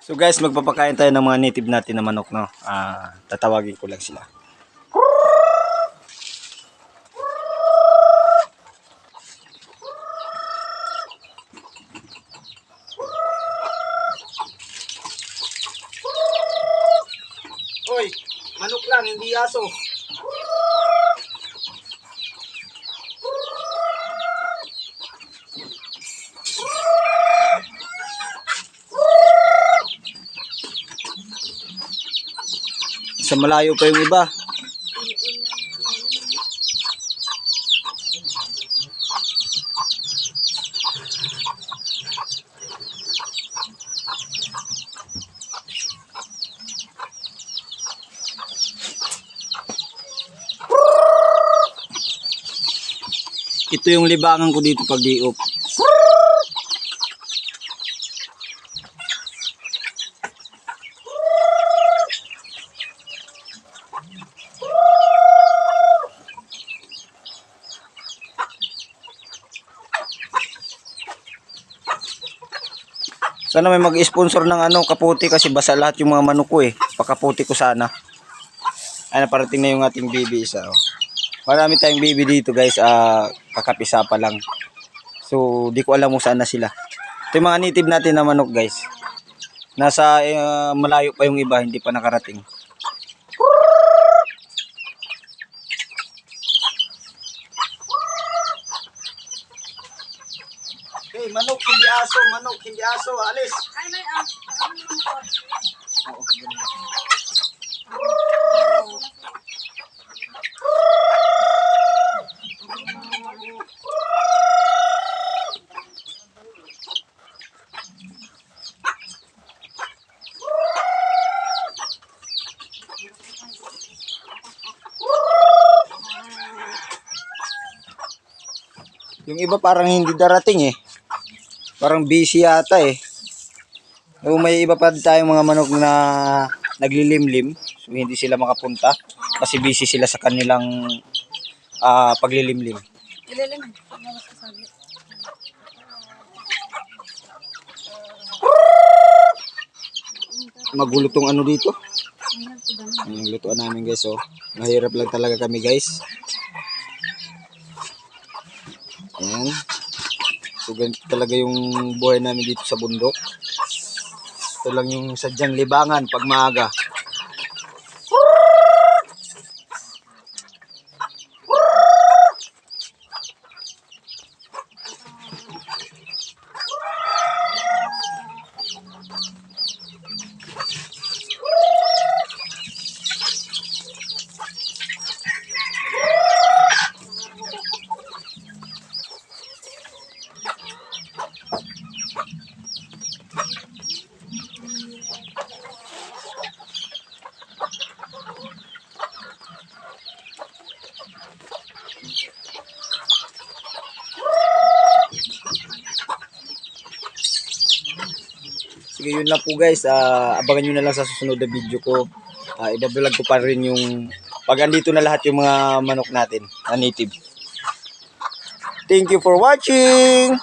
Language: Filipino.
So guys, magpapakain tayo ng mga native natin na manok, no? Tatawagin ko lang sila. Hoy, manok lang, hindi aso. Sa malayo pa yung iba. Ito yung libangan ko dito pag diop. Sana may mag-sponsor ng kaputi kasi basa lahat yung mga manok ko eh. Pakaputi ko sana. Ay, naparating na yung ating baby isa. Oh. Marami tayong baby dito guys. Kakapisa pa lang. So, di ko alam kung saan na sila. Ito yung mga native natin na manok guys. Nasa malayo pa yung iba. Hindi pa nakarating. Hey, manok, hindi aso. Manok, hindi aso. Alis. Ay, may Oo, yung iba parang hindi darating eh. Parang busy yata eh. So, may iba pa tayong mga manok na naglilimlim. So hindi sila makapunta kasi busy sila sa kanilang paglilimlim. Ilalim. Magulo tong dito. Ang lutuan namin guys, oh. Mahirap lang talaga kami guys. Ayan. So ganito talaga yung buhay namin dito sa bundok. Ito lang yung sadyang libangan pag maaga. Sige, yun lang po guys. Abangan nyo na lang sa susunod na video ko. Ibablog ko pa rin yung pag andito na lahat yung mga manok natin na native. Thank you for watching!